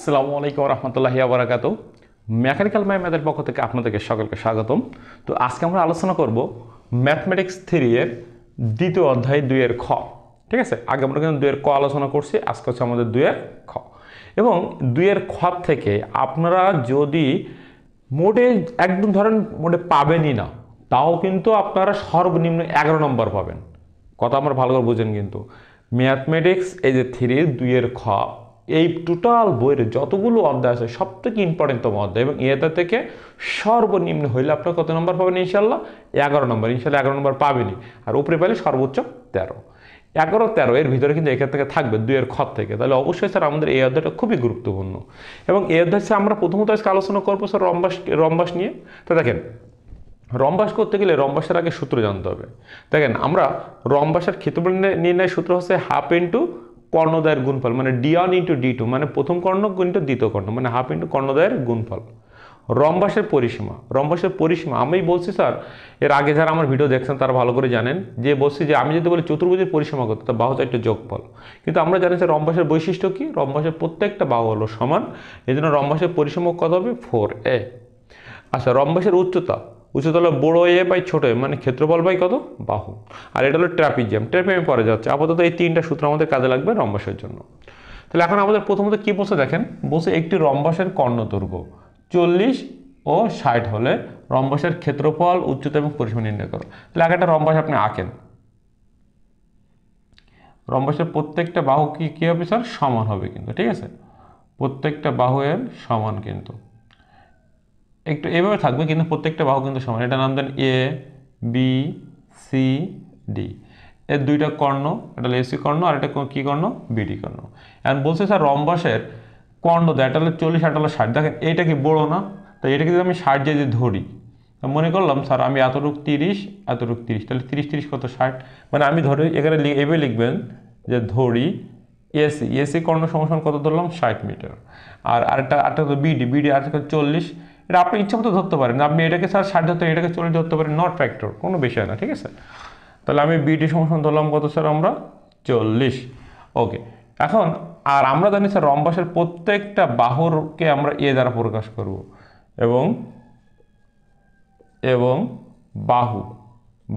আসসালামু আলাইকুম রহমতুল্লাহি ওয়া বারাকাতুহু। মেকানিক্যাল ম্যাথের পক্ষ থেকে আপনাদেরকে সকলকে স্বাগতম। তো আজকে আমরা আলোচনা করব ম্যাথমেটিক্স 3 এর দ্বিতীয় অধ্যায় 2 এর খ। ঠিক আছে, আগে আমরা কিন্তু 2 এর ক আলোচনা করছি, আজকে হচ্ছে আমাদের 2 এর খ। এবং 2 এর খ থেকে আপনারা যদি মোটে একদম ধরেন মোটে পাবেনই না, তাও কিন্তু আপনারা সর্বনিম্ন 11 নম্বর পাবেন। কথা আমরা ভালো করে বুঝেন। কিন্তু ম্যাথমেটিক্স এই যে 3 2 এর খ, এই টোটাল বইয়ের যতগুলো অধ্যায় আছে সব থেকে ইম্পর্টেন্টতম অধ্যায়, এবং এটা থেকে সর্বনিম্ন হইলে আপনার কত নম্বর পাবেন? ইনশাল্লাহ 11 নম্বর। ইনশাল্লাহ 11 নম্বর পাবেনই, আর উপরে পেলে সর্বোচ্চ 13। 11-13 এর ভিতরে কিন্তু এখান থেকে থাকবে 2 এর খ থেকে। তাহলে অবশ্যই স্যার আমাদের এই অধ্যায়টা খুবই গুরুত্বপূর্ণ। এবং এই অধ্যায় আমরা প্রথমত আজকে আলোচনা করবো স্যার রম্বাস নিয়ে। তো দেখেন, রম্বাস করতে গেলে রম্বাসের আগে সূত্র জানতে হবে। দেখেন, আমরা রম্বাসের ক্ষেত্রফল নির্ণয়ের সূত্র হচ্ছে হাফ ইন্টু কর্ণদ্বয়ের গুণফল, মানে d1 ইন্টু d2, মানে প্রথম কর্ণ ইন্টু দ্বিতীয় কর্ণ, মানে হাফ ইন্টু কর্ণদ্বয়ের গুণফল। রম্বাসের পরিসীমা আমি বলছি স্যার, এর আগে যারা আমার ভিডিও দেখছেন তারা ভালো করে জানেন যে বলছি যে আমি যদি বলি চতুর্ভুজের পরিসীমা কত, তা বাহু চারটে যোগফল। কিন্তু আমরা জানি যে রম্বাসের বৈশিষ্ট্য কি? রম্বাসের প্রত্যেকটা বাহু হলো সমান, এই জন্য রম্বাসের পরিসীমা কত হবে? 4a। আচ্ছা, রম্বাসের উচ্চতা হলো বড় এ বাই ছোট এ, মানে ক্ষেত্রফল বাই কত? বাহু। আর এটা হলো ট্রাপিজিয়াম পরে যাচ্ছে। আপাতত এই 3টা সূত্র আমাদের কাজে লাগবে রম্বাসের জন্য। তাহলে এখন আমাদের প্রথমত কি বলছে দেখেন, বলছে একটি রম্বাসের কর্ণদৈর্ঘ্য 40 ও 60 হলে রম্বাসের ক্ষেত্রফল, উচ্চতা এবং পরিসীমা নির্ণয় করো। তাহলে আগে একটা রম্বাস আপনি আঁকেন। রম্বাসের প্রত্যেকটা বাহু কি হবে স্যার? সমান হবে কিন্তু, ঠিক আছে? প্রত্যেকটা বাহু এর সমান কিন্তু একটু এভাবে থাকবে, কিন্তু প্রত্যেকটা বাহু কিন্তু সমান। এটা নাম দেন এ বি সি ডি। এর 2টা কর্ণ, এটা হলো এসি কর্ণ আর এটা কি কর্ণ? বিডি কর্ণ। এখন বলছে স্যার রম্বাসের কর্ণদ্বয়, এটা হলো 40, এটা হলো 60। দেখেন এইটা কি বড় না? তো এটাকে যদি আমি 60 যদি ধরি, মনে করলাম স্যার আমি এতটুক 30, এতটুক 30, তাহলে 30 কত? 60। মানে আমি ধরি এখানে এভাবে লিখবেন যে ধরি এসি কর্ণ সমান কত ধরলাম? 60 মিটার। আর আরেকটা বিডি আরেকটা 40। এটা আপনি ইচ্ছা মতো ধরতে পারেন, আপনি এটাকে স্যার 60 ধরতে, এটাকে 40 ধরতে পারেন, নট ফ্যাক্টর, কোনো বিষয় না, ঠিক আছে? তাহলে আমি বিডি সমান ধরলাম কত স্যার? আমরা 40। ওকে। এখন আর আমরা জানি স্যার রম্বাসের প্রত্যেকটা বাহুরকে আমরা এ দ্বারা প্রকাশ করব, এবং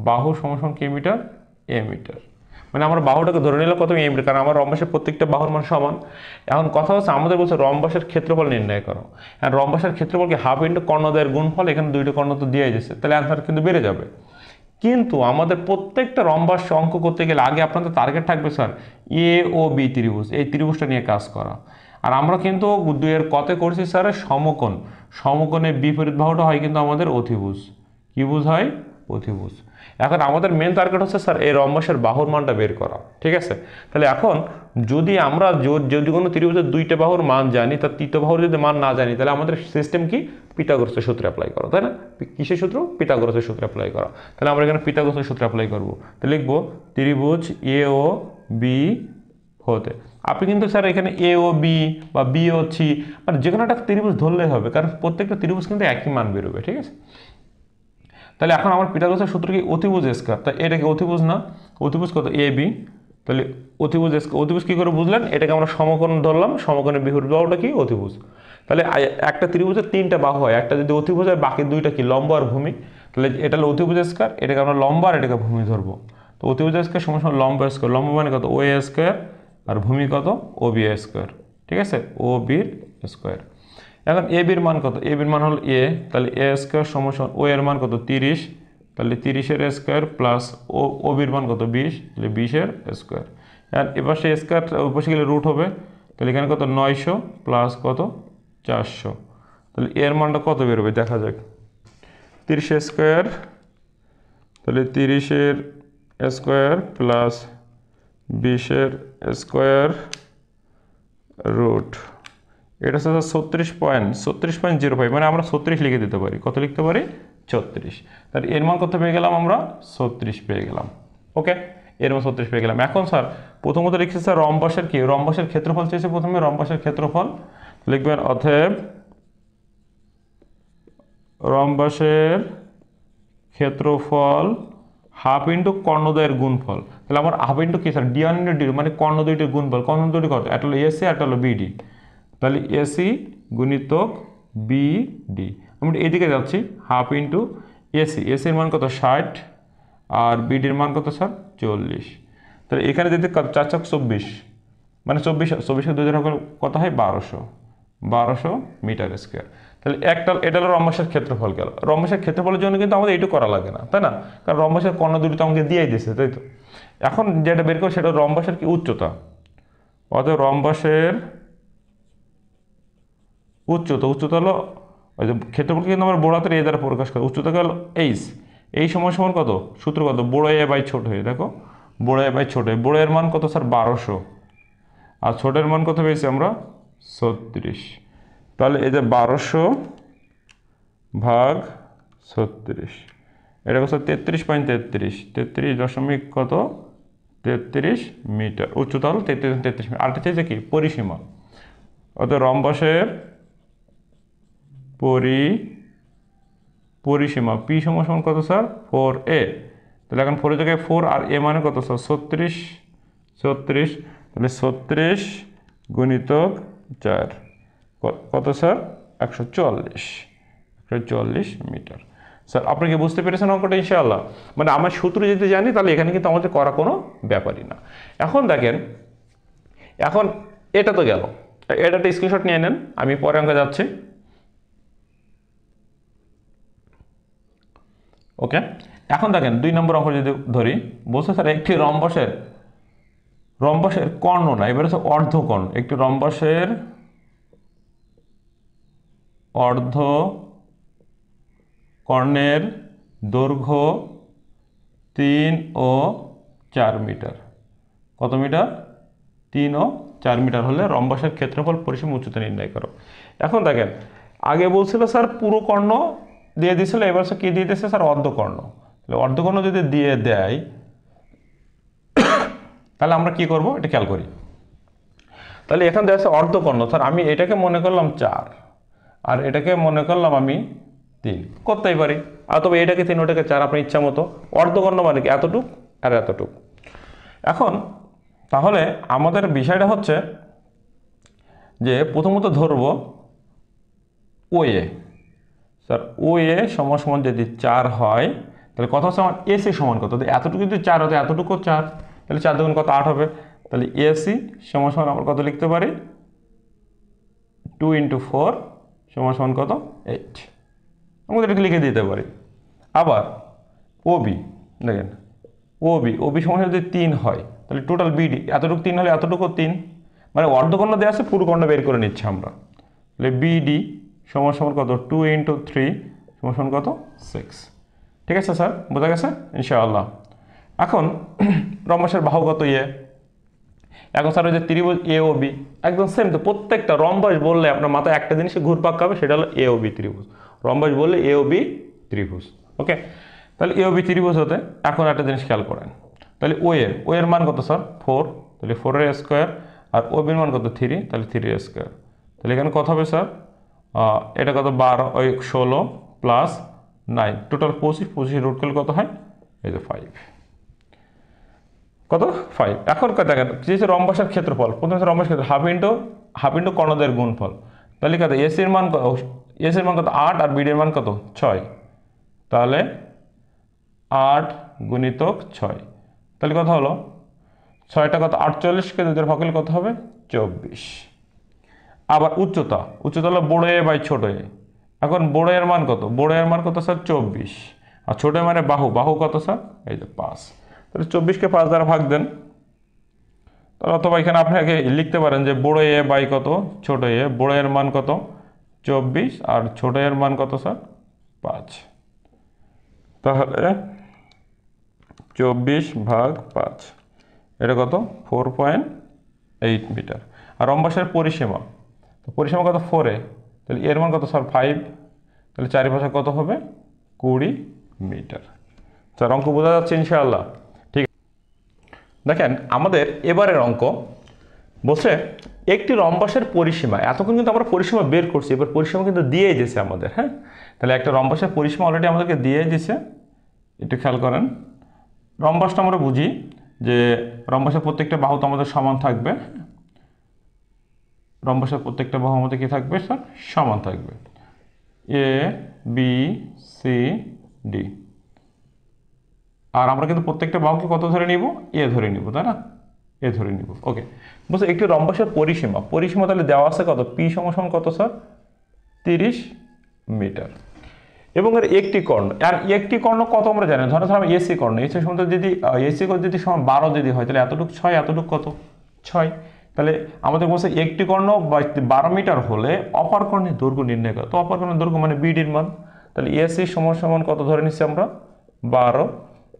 বাহু সমান কি মিটার? এ মিটার। মানে আমরা বাহুটাকে ধরে নিলাম কত? এ মিটার, কারণ আমার রম্বাসের প্রত্যেকটা বাহুর মান সমান। এখন কথা হচ্ছে আমাদের বলছে রম্বাসের ক্ষেত্রফল নির্ণয় করো। আর রম্বাসের ক্ষেত্রফল কি? হাফ ইন্টু কর্ণদ্বয়ের গুণফল। এখানে 2টা কর্ণ তো দিয়ে যাচ্ছে, তাহলে অ্যান্সার কিন্তু বেড়ে যাবে। কিন্তু আমাদের প্রত্যেকটা রম্বাস অঙ্ক করতে গেলে আগে আপনাদের টার্গেট থাকবে স্যার এ ও বি ত্রিভুজ, এই ত্রিভুজটা নিয়ে কাজ করা। আর আমরা কিন্তু 2 এর কতে করছি স্যার সমকোণের বিপরীত বাহুটা হয় কিন্তু আমাদের অতিভুজ। কি বুঝ হয়? অতিভুজ। এখন আমাদের মেন টার্গেট হচ্ছে স্যার এই রম্বাসের বাহুর মানটা বের করা, ঠিক আছে? তাহলে এখন যদি আমরা যদি কোনো ত্রিভুজের 2টা বাহুর মান জানি, তার তৃতীয় বাহুর যদি মান না জানি, তাহলে আমাদের সিস্টেম কি? পিথাগোরাসের সূত্র অ্যাপ্লাই করো, তাই না? কিসের সূত্র? পিথাগোরাসের সূত্র অ্যাপ্লাই করা। তাহলে আমরা এখানে পিথাগোরাসের সূত্র অ্যাপ্লাই করবো। তাহলে লিখবো ত্রিভুজ এ ও বি হতে। আপনি কিন্তু স্যার এখানে এ ও বি বা বি ও সি, মানে যে কোনো একটা ত্রিভুজ ধরলেই হবে, কারণ প্রত্যেকটা ত্রিভুজ কিন্তু একই মান বেরোবে, ঠিক আছে? তাহলে এখন আমার পিথাগোরাসের সূত্র কি? অতিভুজ স্কয়ার। তাই এটা কি অতিভুজ না? অতিভুজ কত? A B. তাহলে অতিভুজ কি করে বুঝলেন? এটাকে আমরা সমকোণ ধরলাম, সমকোণের বিপরীত বাহুটা কি? অতিভুজ। তাহলে একটা ত্রিভুজের 3টা বাহু হয়, একটা যদি অতিভুজ হয়, বাকি 2টা কি? লম্ব আর ভূমি। তাহলে এটা হলো অতিভুজ স্কয়ার, এটাকে আমরা লম্ব আর এটাকে ভূমি ধরবো। তো অতিভুজ স্কয়ার সমান লম্ব স্কয়ার। লম্ব মানে কত? ও এ স্কয়ার, আর ভূমি কত? ও বি স্কয়ার, ঠিক আছে? ও বির স্কয়ার। এখন এ বির মান কত? এ বির মান হল এ, তাহলে এ স্কয়ার সমান ও এর মান কত? 30, তাহলে 30-এর স্কয়ার প্লাস ও বির মান কত? 20, তাহলে 20-এর স্কয়ার। আর এবার সে স্কয়ার উপরে গেলে রুট হবে, তাহলে এখানে কত? 900 প্লাস কত? 400। তাহলে এর মানটা কত বেরোবে দেখা যাক। 30 স্কয়ার, তাহলে 30-এর স্কয়ার প্লাস 20-এর স্কয়ার রুট, এটা হচ্ছে 36.05, মানে আমরা 36 লিখে দিতে পারি। কত লিখতে পারি? 36। তাহলে এর মান কত পেয়ে গেলাম? আমরা 36 পেয়ে গেলাম। ওকে, এর মান 36 পেয়ে গেলাম। এখন স্যার প্রথমত লিখছি স্যার রম্বাসের কি? রম্বাসের ক্ষেত্রফল চেয়েছে প্রথমে, রম্বাসের ক্ষেত্রফল লিখবেন অতএব রম্বাসের ক্ষেত্রফল হাফ ইন্টু কর্ণদ্বয়ের গুণফল। তাহলে আমার হাফ ইন্টু কি স্যার? d1 ইন্টু d2, মানে কর্ণ দুইটির গুণফল। কর্ণ দুইটি কত? একটা হলো এসি আর একটা হলো বিডি। তাহলে এসি গুণিতক বিডি, আমরা এদিকে যাচ্ছি হাফ ইন্টু এসি, এসির মান কত 60 আর বিডির মান কত স্যার 40। তাহলে এখানে যদি 4 × 24 মানে 24 2 দ্বারা কত হয় 1200 মিটার স্কোয়ার। তাহলে এটা হলো রম্বসের ক্ষেত্রফল গেল। রম্বসের ক্ষেত্রফলের জন্য কিন্তু আমাদের এইটুকু করা লাগে না, তাই না? কারণ রম্বসের কর্ণ দুটি তো আমাকে দিয়েই দিয়েছে, তাই তো। এখন যেটা বের করো সেটা রম্বসের কি উচ্চতা, অতএব রম্বসের উচ্চতা হলো ওই যে ক্ষেত্রফলকে কিন্তু আমরা বড় হাতের এ দ্বারা প্রকাশ করি। উচ্চতা গেল এই সমান কত, সূত্র কত, বড় এ বাই ছোট এ, দেখো বড় এ বাই ছোট এ, বড় এর মান কত স্যার 1200 আর ছোটের মান কত পেয়েছি আমরা 36। তাহলে এই যে 1200 ভাগ 36, এটা কত 33 দশমিক কত 33 মিটার। উচ্চতা হলো 33 মিটার। আরেকটা চাইছে কি পরিসীমা, অর্থাৎ রম্বসের পরিসীমা পি সমান কত স্যার 4a। তাহলে এখন 4 জায়গায় 4 আর এ মানে কত স্যার 36। তাহলে 36 গুণিতক 4 কত স্যার 140 মিটার। স্যার আপনি কি বুঝতে পেরেছেন অঙ্কটা ইনশাআল্লাহ? মানে আমার সূত্র যদি জানি তাহলে এখানে কিন্তু আমাদের করা কোনো ব্যাপারই না। এখন দেখেন, এখন এটা তো গেল, এটা একটা স্ক্রিনশট নিয়ে নেন, আমি পরে অঙ্কে যাচ্ছি। ওকে, এখন দেখেন 2 নম্বর অঙ্ক যদি ধরি, বলছে স্যার একটি রম্বসের কর্ণ না, এবার হচ্ছে অর্ধকর্ণ। একটি রম্বসের অর্ধকর্ণের দৈর্ঘ্য 3 ও 4 মিটার। কত মিটার? 3 ও 4 মিটার হলে রম্বসের ক্ষেত্রফল পরিসীমা উচ্চতা নির্ণয় করো। এখন দেখেন, আগে বলছিল স্যার পুরো কর্ণ দিয়ে দিয়েছিল, এবার কি দিয়ে দিয়েছে স্যার অর্ধকর্ণ। তাহলে অর্ধকর্ণ যদি দিয়ে দেয় তাহলে আমরা কি করব এটা খেয়াল করি। তাহলে এখানে দেখা যাচ্ছে অর্ধকর্ণ, স্যার আমি এটাকে মনে করলাম 4 আর এটাকে মনে করলাম আমি 3, করতেই পারি। আর তবে এটাকে 3 ওটাকে 4, আপনার ইচ্ছা মতো। অর্ধকর্ণ মানে কি এতটুক আর এতটুক। এখন তাহলে আমাদের বিষয়টা হচ্ছে যে প্রথমত ধরব ওএ। স্যার ওএ সমান যদি 4 হয় তাহলে কত হচ্ছে আমার এসি সমান কত, এতটুকু যদি 4 হতো এতটুকু 4, তাহলে 4 দুগুণ কত 8 হবে। তাহলে এসি সমান আমরা কত লিখতে পারি 2 × 4 সমান কত 8, আমাদের এটাকে লিখে দিতে পারি। আবার ওবি দেখেন, ওবি সমান যদি 3 হয় তাহলে টোটাল বিডি এতটুকু 3 হলে এতটুকু 3, মানে অর্ধকর্ণ দেওয়া আছে, পুরো কর্ণ বের করে নিচ্ছে আমরা। তাহলে বিডি সমান কত 2 × 3 সমান কত 6। ঠিক আছে স্যার, বোঝা গেছে ইনশাআল্লাহ। এখন রম্বসের বাহু কত ইয়ে, এখন স্যার ওই যে ত্রিভুজ এ ও বি একদম সেম তো। প্রত্যেকটা রম্বস বললে আপনার মাথায় একটা জিনিসে ঘুরপাক খাবে, সেটা হলো এ ও বি ত্রিভুজ। রম্বস বললে এ ও বি ত্রিভুজ। ওকে, তাহলে এ ও বি ত্রিভুজ হতে এখন একটা জিনিস খেয়াল করেন। তাহলে ও এর মান কত স্যার 4, তাহলে 4 এর স্কোয়ার, আর ও বির মান কত 3, তাহলে 3 এর স্কোয়ার। তাহলে এখানে কত হবে স্যার, এটা কত 12 ওই 16 প্লাস 9, টোটাল 25 রুট করলে কত হয় এই যে 5, কত 5। এখন দেখেন যে রম্বসের ক্ষেত্রফল, প্রথমে রম্বসের ক্ষেত্র হাফ ইন্টু কর্ণদের গুণফল। তাহলে কত এসির মান কত 8 আর বিডির মান কত 6, তাহলে 8 গুণিতক 6, তাহলে কত হলো 6টা কত 48কে 2 ভাগ করলে কত হবে 24। আবার উচ্চতা হলো বড় এ বাই ছোট এ। এখন বড় এর মান কত স্যার 24, আর ছোট মানে বাহু কত স্যার এই যে 5। তাহলে 24কে 5 দ্বারা ভাগ দেন। তাহলে অথবা এখানে আপনাকে লিখতে পারেন যে বড় এ বাই কত ছোট এ, বড় এর মান কত 24 আর ছোট এর মান কত স্যার 5। তাহলে 24 ভাগ 5, এটা কত 4.8 মিটার। আর রম্বসের পরিসীমা কত 4a, তাহলে এর মান কত স্যার 5, তাহলে চারিপাশে কত হবে 20 মিটার। স্যার অঙ্ক বোঝা যাচ্ছে ইনশাআল্লাহ? ঠিক দেখেন আমাদের এবারের অঙ্ক বলছে একটি রম্বসের পরিসীমা। এতক্ষণ কিন্তু আমরা পরিসীমা বের করছি, এবার পরিসীমা কিন্তু দিয়েই দিয়েছে আমাদের। হ্যাঁ, তাহলে একটা রম্বসের পরিসীমা অলরেডি আমাদেরকে দিয়ে দিয়েছে, একটু খেয়াল করেন। রম্বসটা আমরা বুঝি যে রম্বসের প্রত্যেকটা বাহু তো আমাদের সমান থাকবে। রম্বসের প্রত্যেকটা বাহুর মধ্যে কি থাকবে স্যার? সমান থাকবে। A B C D. আর আমরা কিন্তু প্রত্যেকটা বাহুকে কত ধরে নিব? এ ধরে নিব, তাই না? এ ধরে নিব। ওকে, বুঝছো একটি রম্বসের পরিসীমা তাহলে দেওয়া আছে কত? পি সমান কত স্যার? 30 মিটার। এবং এর একটি কর্ণ, আর একটি কর্ণ কত আমরা জানি? ধরো আমি এসি কর্ণ, এসি সমান যদি এসি কর্ণ যদি সমান 12 যদি হয়, তাহলে এতটুকু 6, এতটুকু কত? 6। তাহলে আমাদের বলছে একটি কর্ণ 12 মিটার হলে অপর কর্ণের দৈর্ঘ্য নির্ণয় করো। তো অপর কর্ণের দৈর্ঘ্য মানে বিডির মান। তাহলে এসি সমান কত ধরে নিচ্ছি আমরা? 12।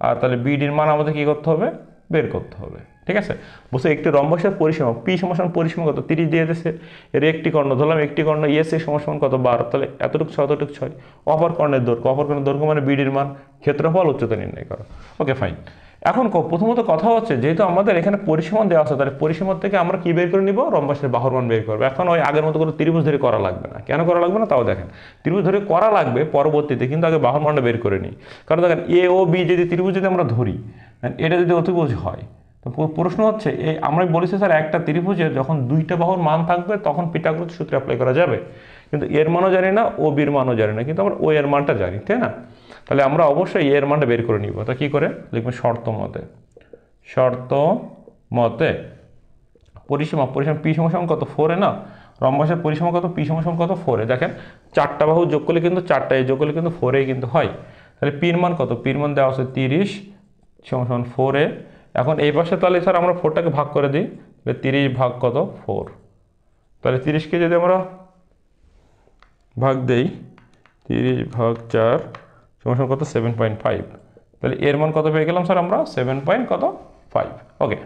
আর তাহলে বিডির মান আমাদের কি করতে হবে? বের করতে হবে। ঠিক আছে, বলছে একটি রম্বসের পরিসীমা পি সমান পরিসীমা কত? 30 দিয়ে দিয়েছে। এর একটি কর্ণ ধরলাম, একটি কর্ণ এসি সমান কত? 12। তাহলে এতটুকু 6, এতটুকু 6। অপর কর্ণের দৈর্ঘ্য মানে বিডির মান, ক্ষেত্রফল, উচ্চতা নির্ণয় করো। Okay fine. এখন প্রথমত কথা হচ্ছে, যেহেতু আমাদের এখানে পরিসীমা দেওয়া আছে, তাহলে পরিসীমা থেকে আমরা কি বের করে নিব? রম্বসের বাহুর মান বের করবো। এখন ওই আগের মতো করে ত্রিভুজ ধরে করা লাগবে না। কেন করা লাগবে না তাও দেখেন। ত্রিভুজ ধরে করা লাগবে পরবর্তীতে, কিন্তু আগে বাহুর মানটা বের করে নিই। কারণ দেখেন এ ও বি যদি ত্রিভুজ যদি আমরা ধরি, এটা যদি অতিভুজ হয়, তো প্রশ্ন হচ্ছে এই আমরা বলেছি স্যার একটা ত্রিভুজের যখন দুইটা বাহুর মান থাকবে তখন পিথাগোরাস সূত্র অ্যাপ্লাই করা যাবে। কিন্তু এর মানও জানি না, ও বির মানও জানি না, কিন্তু আমরা ও এর মানটা জানি, তাই না? তাহলে আমরা অবশ্যই এর মানটা বের করে নিব। তা কি করে লিখবেন? শর্ত মতে পরিসীমা পি সমান কত? 4 না? রম্বসের পরিসীমা কত? পি সমান কত? 4। দেখেন চারটা বাহু যোগ করলে কিন্তু 4টা যোগ করলে কিন্তু 4 কিন্তু হয়। তাহলে পির মান কত? পির মান দেওয়া আছে 30 সমান 4। এখন এই পাশে তাহলে স্যার আমরা 4টাকে ভাগ করে দিই। তাহলে 30 ভাগ কত? 4। তাহলে 30কে যদি আমরা ভাগ দেই, 30 ভাগ 4 সমান কত? 7.5। তাহলে এর মান কত পেয়ে গেলাম স্যার আমরা? 7.5। ওকে,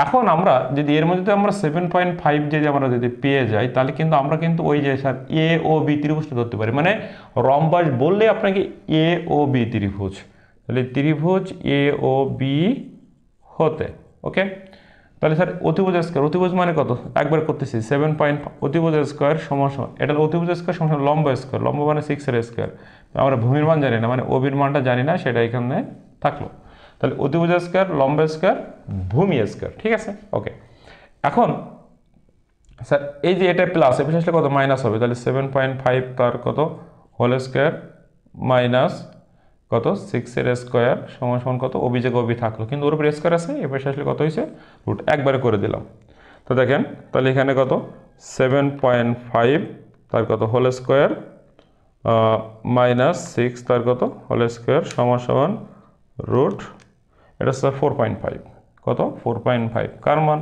এখন আমরা যদি এর মধ্যে আমরা 7.5 যদি পেয়ে যাই, তাহলে কিন্তু আমরা কিন্তু ওই যে স্যার এ ও বি ত্রিভুজটা ধরতে পারি। মানে রম্বস বললে আপনাকে এ ও বি ত্রিভুজ, তাহলে ত্রিভুজ এ ও বি হতে। ওকে, তাহলে স্যার অতিভুজ মানে কত? একবার করতেছি 7. অতিভুজ স্কোয়ার সমান, এটা অতিভুজ স্কোয়ার সমান লম্ব স্কোয়ার। লম্ব মানে 6 এর স্কোয়ার। আমরা ভূমির মান জানি না, মানে ওবির মানটা জানি না, সেটা এখানে থাকলো। তাহলে অতিভুজ স্কোয়ার, লম্ব স্কোয়ার, ভূমি স্কোয়ার। ঠিক আছে, ওকে। এখন স্যার এই যে এটা প্লাস এ আসলে কত? মাইনাস হবে। তাহলে 7.5 তার কত? হোল স্কোয়ার মাইনাস কত? 6 এর স্কোয়ার সমান কত? ওবি যে ওবি থাকলো, কিন্তু ওর উপরে স্কোয়ার আছে, এ পাশে আসলে কত হয়েছে? রুট। একবারে করে দিলাম। তো দেখেন তাহলে এখানে কত? 7.5 তার কত? হোল স্কোয়ার মাইনাস 6 তার কত? হোল স্কোয়ার সমান রুট। এটা স্যার 4.5। কত? 4.5 কার মান?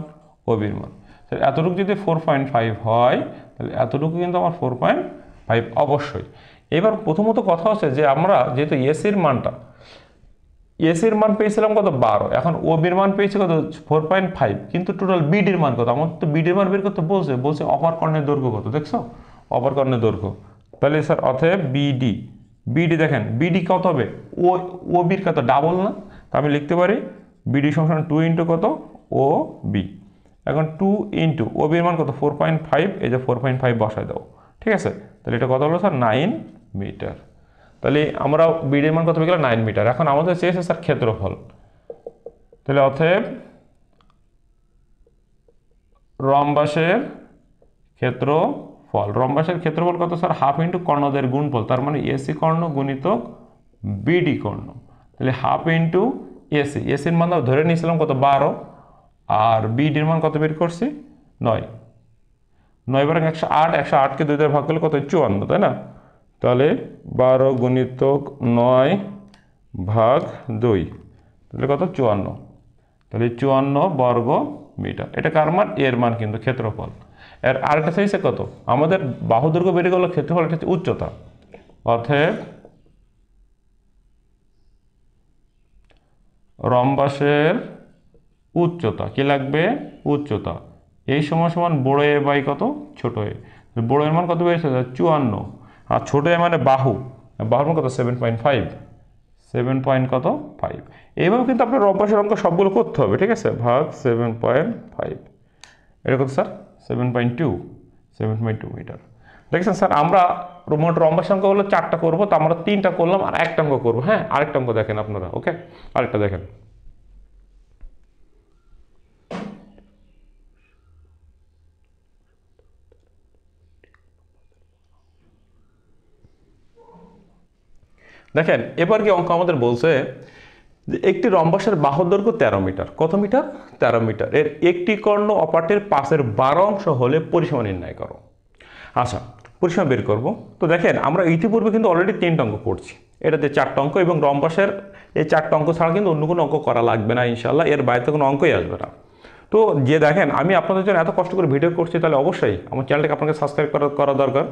ওবির মান। তাহলে এতটুকু যদি 4.5 হয়, তাহলে এতটুকু কিন্তু আমার 4.5 অবশ্যই। এবার প্রথমত কথা হচ্ছে যে আমরা যেহেতু এসির মান পেয়েছিলাম কত? 12। এখন ও বির মান পেয়েছি কত? 4.5। কিন্তু টোটাল বিডির মান কত? আমার তো বিডির মান বের করতে বলছে অপর কর্ণের দৈর্ঘ্য কত? দেখছো অপর কর্ণের দৈর্ঘ্য। তাহলে স্যার অতএব বিডি দেখেন বিডি কত হবে? ও বির কত? ডাবল না? তা আমি লিখতে পারি বিডি সমান 2 ইন্টু কত? ও বি। এখন 2 ইন্টু ও বির মান কত? 4.5। এই যে 4.5 বসায় দাও। ঠিক আছে, তাহলে এটা কত হলো স্যার? 9 মিটার। তাহলে আমরা বিডির মান কত পেয়ে গেলাম? 9 মিটার। এখন আমাদের চেয়েছে স্যার ক্ষেত্রফল। তাহলে অতএব রম্বসের ক্ষেত্রফল কত স্যার? হাফ ইন্টু কর্ণদের গুণফল, তার মানে এসি কর্ণ গুণিতক বিডি কর্ণ। তাহলে হাফ ইন্টু এসির মান ধরে নিয়েছিলাম কত? 12। আর বিডির মান কত বের করছি? 9। 9 বারং 108। 108কে 2 দ্বারা ভাগ করলে কত? 54, তাই না? তাহলে 12 গুণিতক 9 ভাগ 2, তাহলে কত? 54। তাহলে 54 বর্গ মিটার। এটা কার মান? এর মান, কিন্তু ক্ষেত্রফল। এর আরেকটা চাইছে কত? আমাদের বাহু দৈর্ঘ্য বেড়ে গেল, ক্ষেত্রফল এটা হচ্ছে উচ্চতা। অতএব রম্বসের উচ্চতা কি লাগবে? উচ্চতা। এই সমান বড় এ বাই কত? ছোট এ। বড় এর মান কত বেড়েছে? 54। আর ছোট এ মানে বাহুর মান কত? 7.5। 7 কত? 5। এইভাবে কিন্তু আপনার রম্বসের অঙ্ক সবগুলো করতে হবে। ঠিক আছে, ভাগ 7.5। এটা কত স্যার? 7.2 মিটার। দেখছেন স্যার, আমরা মোট রম্বসের অঙ্ক হলো 4টা করবো, তো আমরা 3টা করলাম আর একটা অঙ্ক করবো। হ্যাঁ, আরেকটা অঙ্ক দেখেন আপনারা। ওকে, আরেকটা দেখেন। দেখেন এবার কি অঙ্ক আমাদের বলছে যে একটি রম্বসের বাহুর দৈর্ঘ্য 13 মিটার। কত মিটার? 13 মিটার। এর একটি কর্ণ অপরটির 5/12 অংশ হলে পরিসীমা নির্ণয় করো। আচ্ছা, পরিসীমা বের করব। তো দেখেন আমরা ইতিপূর্বে কিন্তু অলরেডি 3টা অঙ্ক করছি, এটাতে 4টা অঙ্ক, এবং রম্বসের এই 4টা অঙ্ক ছাড়া কিন্তু অন্য কোনো অঙ্ক করা লাগবে না ইনশাল্লাহ, এর বাইরে কোনো অঙ্কই আসবে না। তো যে দেখেন আমি আপনাদের জন্য এত কষ্ট করে ভিডিও করছি, তাহলে অবশ্যই আমার চ্যানেলটাকে আপনাকে সাবস্ক্রাইব করা দরকার।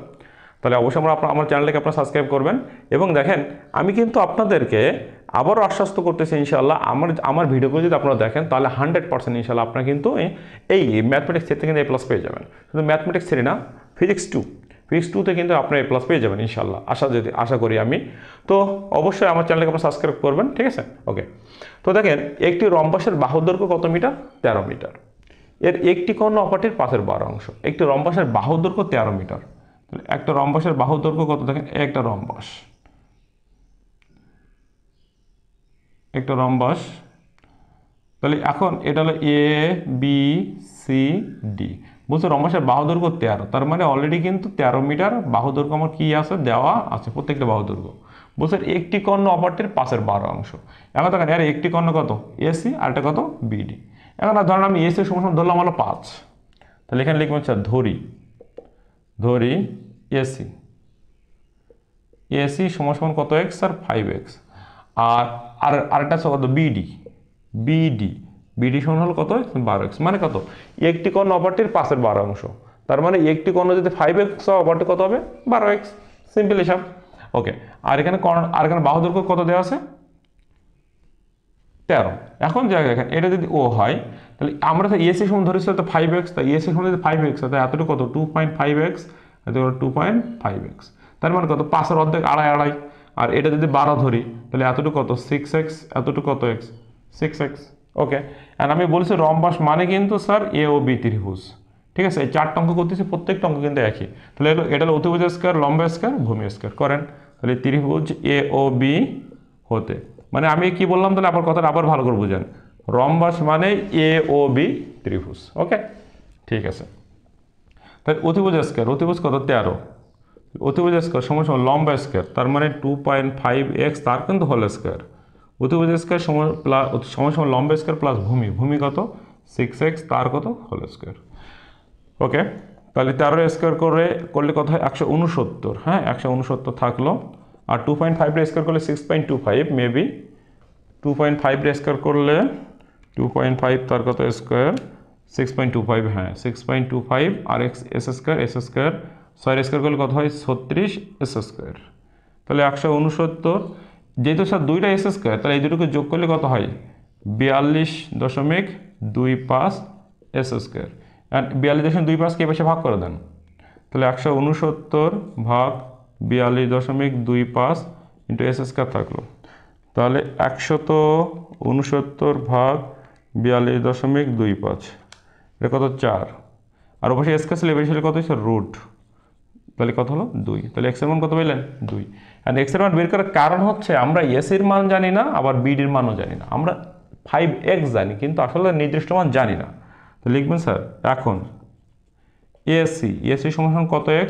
তাহলে অবশ্যই আমার চ্যানেলটাকে আপনারা সাবস্ক্রাইব করবেন। এবং দেখেন আমি কিন্তু আপনাদেরকে আবারও আশ্বস্ত করতেছি ইনশাল্লাহ, আমার ভিডিওগুলো যদি আপনারা দেখেন তাহলে 100% ইনশাল্লাহ আপনারা কিন্তু এই ম্যাথমেটিক্স থেকে কিন্তু A+ পেয়ে যাবেন। শুধু ম্যাথমেটিক্স 3 না, ফিজিক্স 2তে কিন্তু আপনারা A+ পেয়ে যাবেন ইনশাল্লাহ, আশা করি আমি। তো অবশ্যই আমার চ্যানেলকে আপনারা সাবস্ক্রাইব করবেন, ঠিক আছে? ওকে। তো দেখেন একটি রম্বসের বাহুর দৈর্ঘ্য কত মিটার? 13 মিটার। এর একটি কর্ণ অপরটির 5/12 অংশ। একটি রম্বসের বাহুর দৈর্ঘ্য 13 মিটার। একটা রম্বসের বাহুর দৈর্ঘ্য কত? দেখেন একটা রম্বস, তাহলে এখন এটা হলো ABCD। বলছে রম্বসের বাহু দৈর্ঘ্য 13, তার মানে অলরেডি কিন্তু 13 মিটার বাহু দৈর্ঘ্য আমার কি আছে, দেওয়া আছে প্রত্যেকটা বাহু দৈর্ঘ্য। বলছে একটি কর্ণ অপরটির 5/12 অংশ। এখন দেখেন এর একটি কর্ণ কত? AC, আর একটা কত? BD। এখন ধরেন আমি AC সমান ধরলাম হলো 5, তাহলে এখানে লিখবো হচ্ছে ধরি AC সমান কত x? আর 5x। আর আরেকটা আছে কত? BD সমান হলো কত? 12x। মানে কত? একটি কর্ণ অপরটির 5/12 অংশ, তার মানে একটি কর্ণ যদি 5x হয় অপরটি কত হবে? 12x। সিম্পল হিসাব। ওকে। আর এখানে বাহু দৈর্ঘ্য কত দেওয়া আছে? 13। এখন দেখেন এটা যদি ও হয়, তাহলে আমরা তো AC সমান ধরেছি তো 5x, তাই AC সমান যদি 5x হয় তাই এতটুকু কত? 2.5x, এতটুকু 2.5x। তার মানে কত? 5 এর অর্ধেক আড়াই। আর এটা যদি 12 ধরি তাহলে এতটুকু কত? 6x, এতটুকু কত x? 6x। ওকে। আর আমি বলছি রম্বস মানে কিন্তু স্যার AOB ত্রিভুজ, ঠিক আছে? এই 4টা অঙ্ক করতেছি, প্রত্যেকটা অঙ্ক কিন্তু একই। তাহলে এটা হলো অতিভুজ স্কয়ার, লম্ব স্কয়ার, ভূমি স্কয়ার করেন। তাহলে ত্রিভুজ AOB হতে, মানে আমি কি বললাম তাহলে আপনার কথাটা আবার ভালো করে বুঝেন। রম্বস মানে AOB ত্রিভুজ। ওকে, ঠিক আছে। তাহলে অতিভুজ স্কয়ার, অতিভুজ কত? 13। অতিভুজ স্কয়ার সমান লম্ব স্কয়ার, তার মানে 2.5x, তার কিন্তু হোল স্কয়ার। অতিভুজ স্কয়ার সমান লম্ব স্কয়ার প্লাস ভূমি কত? 6x, তার কত? Whole square. ওকে। তাহলে 13 স্কয়ার করলে কত হয়? 169। হ্যাঁ, 169 থাকলো। আর 2.5 স্কয়ার করলে 6.25, মেবি 2.5 স্কয়ার করলে 2.5 তার কত স্কয়ার? 6.25। হ্যাঁ, 6.25। আর এস স্কয়ার 6 স্কয়ার করলে কত হয়? 36 এস স্কয়ার। তাহলে 169, যেহেতু স্যার দুইটা এস স্কয়ার, তাহলে এই দুটোকে যোগ করলে কত হয়? 42.25 এস স্কয়ার। আর 42.25কে পাশে ভাগ করে দেন, তাহলে 169 ভাগ 42.25 ইন্টু এস স্কয়ার থাকলো। তাহলে 169 ভাগ 42.25, এটা কত? 4। আর অবশ্যই স্কয়ার ছিল, বেশি হলে কত হচ্ছে? রুট। তাহলে কত হলো? 2। তাহলে এক্স এর মান কত পেলেন? 2। আর এক্স এর মান বের করার কারণ হচ্ছে আমরা এস এর মান জানি না, আবার বিডির মানও জানি না। আমরা 5x জানি, কিন্তু আসলে নির্দিষ্ট মান জানি না। তো লিখবেন স্যার এখন এসি সমান কত x?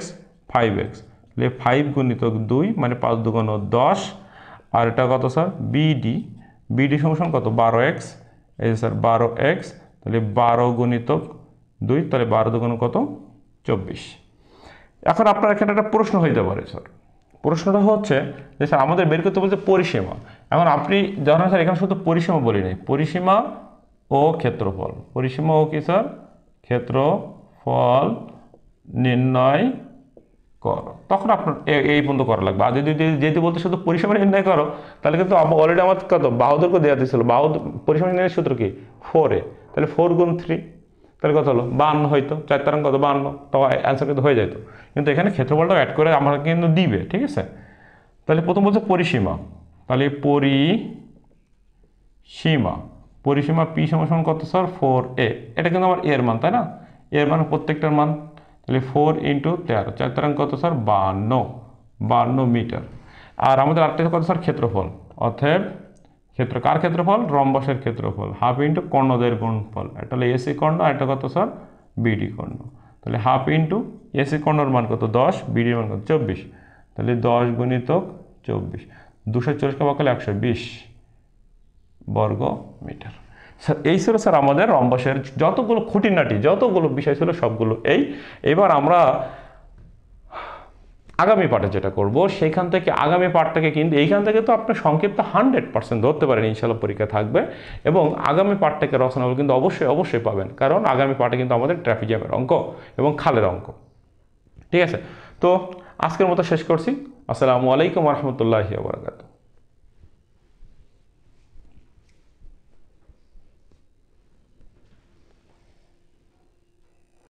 5x। তাহলে 5 গুণিতক 2 মানে 5 দুগুণ 10। আর এটা কত স্যার? বিডি সমান কত? 12x। এই যে স্যার 12x, তাহলে 12 গুণিতক 2, তাহলে 12 দুগুণ কত? 24। এখন আপনার এখানে একটা প্রশ্ন হইতে পারে স্যার। প্রশ্নটা হচ্ছে যে স্যার আমাদের বের করতে বলতে পরিসীমা। এখন আপনি জানেন স্যার এখানে শুধু পরিসীমা বলি নাই, পরিসীমা ও ক্ষেত্রফল। পরিসীমা ও কি স্যার? ক্ষেত্রফল নির্ণয় করো। তখন আপনার এই পর্যন্ত করা লাগবে। আর যদি বলতে শুধু পরিসীমা নির্ণয় করো, তাহলে কিন্তু অলরেডি আমার কত? বাহু দৈর্ঘ্য দেওয়া দিয়েছিল। পরিসীমা নির্ণয়ের সূত্র কি? 4a। তাহলে 4 গুণ 3, তাহলে কত হলো? 52 হয়তো। 4 তারাং কত? 52। তো অ্যান্সার কিন্তু হয়ে যেত। কিন্তু এখানে ক্ষেত্রফলটা অ্যাড করে আমাকে কিন্তু দিবে, ঠিক আছে? তাহলে প্রথম বলছে পরিসীমা, তাহলে পরিসীমা পি সমান কত স্যার? 4a। এটা কিন্তু আমার এর মান, তাই না? এর মান প্রত্যেকটার মান। তাহলে 4 ইন্টু 13, 4 তারাং কত স্যার? 52 মিটার। আর আমাদের আরেকটা কত স্যার? ক্ষেত্রফল। অতএব কার ক্ষেত্রফল? রম্বসের ক্ষেত্রফল, হাফ ইন্টু কর্ণদের গুণফল। এটা হলো এসি কর্ণ, আর এটা কত স্যার? বিডি কর্ণ। তাহলে হাফ ইন্টু এসি কর্ণর মান কত? 10, বিডির মান কত? 24। তাহলে 10 গুণিতক 24। 240 কে ভাগ করলে 120 বর্গ মিটার। স্যার এই ছিল স্যার আমাদের রম্বসের যতগুলো খুঁটিনাটি যতগুলো বিষয় ছিল সবগুলো এবার আমরা আগামী পার্টে যেটা করব সেখান থেকে আগামী পার্টটাকে কিন্তু এইখান থেকে তো আপনি সংক্ষিপ্ত 100% ধরতে পারেন ইনশাল্লাহ পরীক্ষা থাকবে, এবং আগামী পার্টটাকে রচনাগুলো কিন্তু অবশ্যই পাবেন, কারণ আগামী পার্টে কিন্তু আমাদের ট্রাপিজিয়ামের অঙ্ক এবং খালের অঙ্ক। ঠিক আছে, তো আজকের মতো শেষ করছি। আসসালামু আলাইকুম রহমতুল্লাহি ওয়া বারাকাতুহু।